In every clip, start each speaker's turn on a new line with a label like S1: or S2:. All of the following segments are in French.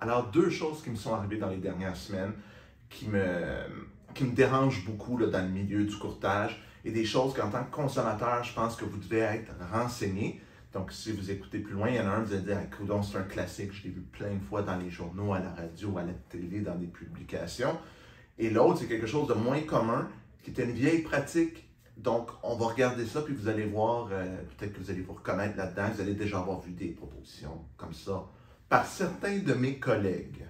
S1: Alors, deux choses qui me sont arrivées dans les dernières semaines qui me dérangent beaucoup là, dans le milieu du courtage et des choses qu'en tant que consommateur, je pense que vous devez être renseigné. Donc, si vous écoutez plus loin, il y en a un, vous allez dire, écoute, c'est un classique, je l'ai vu plein de fois dans les journaux, à la radio, à la télé, dans des publications. Et l'autre, c'est quelque chose de moins commun, qui est une vieille pratique. Donc, on va regarder ça, puis vous allez voir, peut-être que vous allez vous reconnaître là-dedans, vous allez déjà avoir vu des propositions comme ça par certains de mes collègues.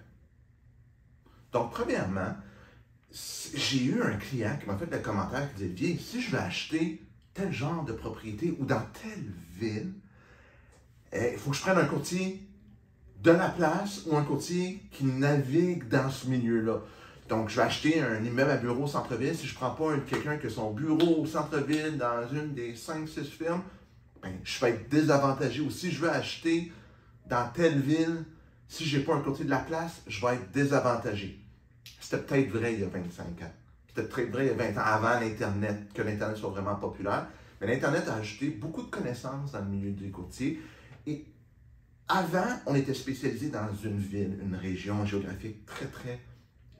S1: Donc, premièrement, j'ai eu un client qui m'a fait le commentaire qui disait, viens, si je veux acheter tel genre de propriété ou dans telle ville, il faut que je prenne un courtier de la place ou un courtier qui navigue dans ce milieu-là. Donc, je vais acheter un immeuble à bureau au centre-ville. Si je ne prends pas quelqu'un qui a son bureau au centre-ville dans une des 5-6 firmes, ben, je vais être désavantagé. Ou si je veux acheter dans telle ville, si je n'ai pas un courtier de la place, je vais être désavantagé. C'était peut-être vrai il y a 25 ans. C'était peut-être vrai il y a 20 ans, avant l'Internet, que l'Internet soit vraiment populaire. Mais l'Internet a ajouté beaucoup de connaissances dans le milieu des courtiers. Et avant, on était spécialisé dans une ville, une région géographique très, très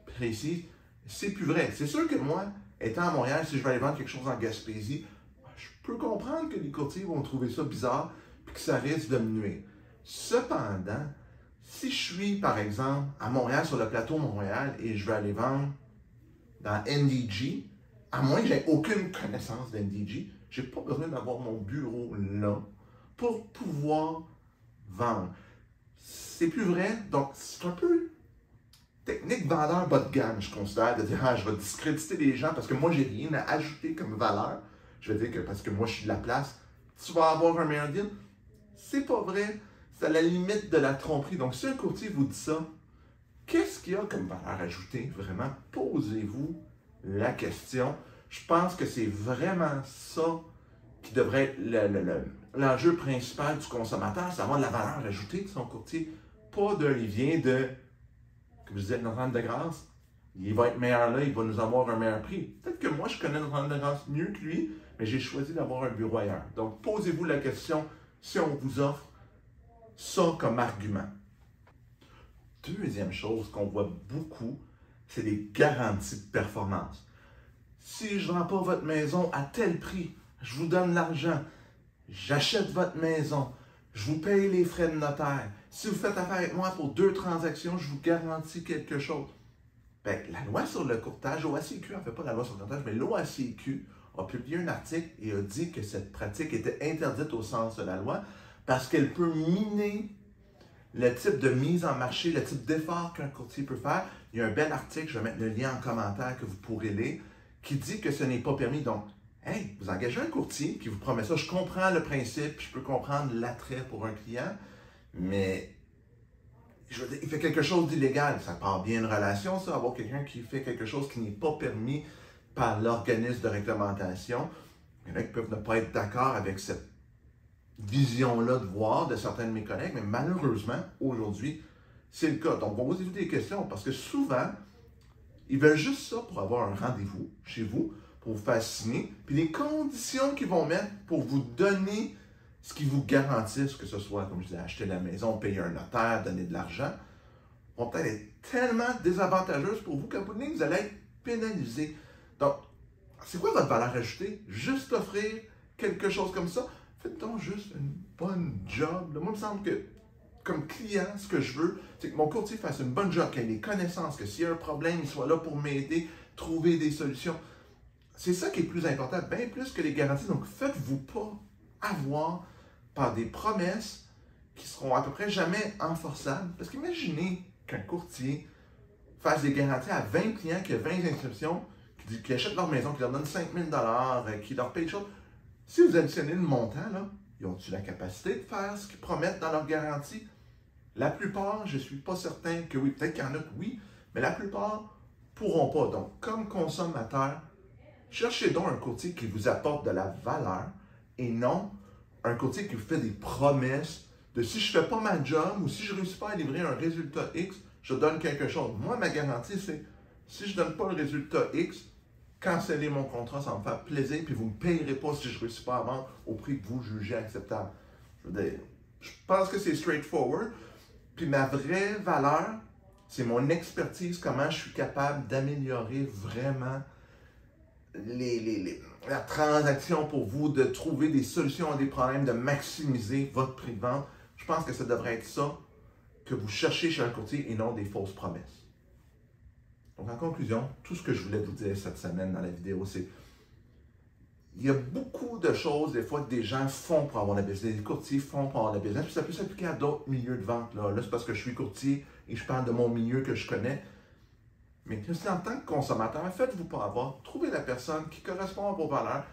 S1: précise. C'est plus vrai. C'est sûr que moi, étant à Montréal, si je vais aller vendre quelque chose en Gaspésie, je peux comprendre que les courtiers vont trouver ça bizarre et que ça risque de me nuire. Cependant, si je suis, par exemple, à Montréal, sur le plateau Montréal, et je vais aller vendre dans NDG, à moins que j'aie aucune connaissance d'NDG, je n'ai pas besoin d'avoir mon bureau là pour pouvoir vendre. C'est plus vrai, donc c'est un peu technique vendeur bas de gamme, je considère, de dire « Ah, je vais discréditer les gens parce que moi, j'ai rien à ajouter comme valeur. » Je vais dire que parce que moi, je suis de la place, tu vas avoir un meilleur deal. C'est pas vrai. C'est à la limite de la tromperie. Donc, si un courtier vous dit ça, qu'est-ce qu'il y a comme valeur ajoutée? Vraiment, posez-vous la question. Je pense que c'est vraiment ça qui devrait être l'enjeu principal du consommateur, c'est avoir de la valeur ajoutée de son courtier. Pas de, il vient de, comme je disais, Notre-Dame de Grâce, il va être meilleur là, il va nous avoir un meilleur prix. Peut-être que moi, je connais Notre-Dame de Grâce mieux que lui, mais j'ai choisi d'avoir un bureau ailleurs. Donc, posez-vous la question si on vous offre ça comme argument. Deuxième chose qu'on voit beaucoup, c'est les garanties de performance. Si je ne vends pas votre maison à tel prix, je vous donne l'argent, j'achète votre maison, je vous paye les frais de notaire. Si vous faites affaire avec moi pour 2 transactions, je vous garantis quelque chose. Bien, la loi sur le courtage, l'OACQ, en fait pas la loi sur le courtage, mais l'OACQ a publié un article et a dit que cette pratique était interdite au sens de la loi parce qu'elle peut miner le type de mise en marché, le type d'effort qu'un courtier peut faire. Il y a un bel article, je vais mettre le lien en commentaire que vous pourrez lire, qui dit que ce n'est pas permis. Donc, hey, vous engagez un courtier qui vous promet ça. Je comprends le principe, je peux comprendre l'attrait pour un client, mais je veux dire, il fait quelque chose d'illégal. Ça part bien une relation, ça, avoir quelqu'un qui fait quelque chose qui n'est pas permis par l'organisme de réglementation. Il y en a qui peuvent ne pas être d'accord avec cette vision-là de voir de certains de mes collègues, mais malheureusement, aujourd'hui, c'est le cas. Donc, posez-vous des questions, parce que souvent, ils veulent juste ça pour avoir un rendez-vous chez vous, pour vous faire signer, puis les conditions qu'ils vont mettre pour vous donner ce qu'ils vous garantissent, que ce soit, comme je disais, acheter la maison, payer un notaire, donner de l'argent, vont peut-être être tellement désavantageuses pour vous qu'à bout de ligne, vous allez être pénalisé. Donc, c'est quoi votre valeur ajoutée? Juste offrir quelque chose comme ça? Faites donc juste une bonne job. Moi, il me semble que, comme client, ce que je veux, c'est que mon courtier fasse une bonne job, qu'il ait des connaissances, que s'il y a un problème, il soit là pour m'aider, trouver des solutions. C'est ça qui est plus important, bien plus que les garanties. Donc, faites-vous pas avoir par des promesses qui seront à peu près jamais enforçables. Parce qu'imaginez qu'un courtier fasse des garanties à 20 clients qui ont 20 inscriptions, qui achètent leur maison, qui leur donnent 5 000 $, qui leur payent des choses. Si vous additionnez le montant, là, ils ont-ils la capacité de faire ce qu'ils promettent dans leur garantie? La plupart, je ne suis pas certain que oui. Peut-être qu'il y en a que oui, mais la plupart ne pourront pas. Donc, comme consommateur, cherchez donc un courtier qui vous apporte de la valeur et non un courtier qui vous fait des promesses de si je ne fais pas ma job ou si je ne réussis pas à livrer un résultat X, je donne quelque chose. Moi, ma garantie, c'est si je ne donne pas le résultat X, cancellez mon contrat, ça va me faire plaisir, puis vous ne me payerez pas si je ne réussis pas à vendre au prix que vous jugez acceptable. Je pense que c'est straightforward. Puis ma vraie valeur, c'est mon expertise, comment je suis capable d'améliorer vraiment la transaction pour vous, de trouver des solutions à des problèmes, de maximiser votre prix de vente. Je pense que ça devrait être ça que vous cherchez chez un courtier et non des fausses promesses. Donc en conclusion, tout ce que je voulais vous dire cette semaine dans la vidéo, c'est il y a beaucoup de choses, des fois, que des gens font pour avoir la business. Les courtiers font pour avoir la business. Puis ça peut s'appliquer à d'autres milieux de vente. Là, c'est parce que je suis courtier et je parle de mon milieu que je connais. Mais aussi en tant que consommateur, faites-vous pas avoir. Trouvez la personne qui correspond à vos valeurs,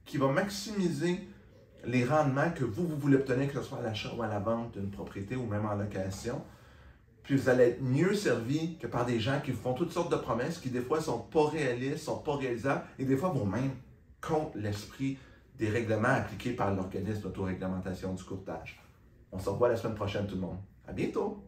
S1: qui va maximiser les rendements que vous voulez obtenir, que ce soit à l'achat ou à la vente d'une propriété ou même en location. Puis vous allez être mieux servi que par des gens qui vous font toutes sortes de promesses qui, des fois, ne sont pas réalistes, ne sont pas réalisables et des fois vont même contre l'esprit des règlements appliqués par l'organisme d'autoréglementation du courtage. On se revoit la semaine prochaine, tout le monde. À bientôt!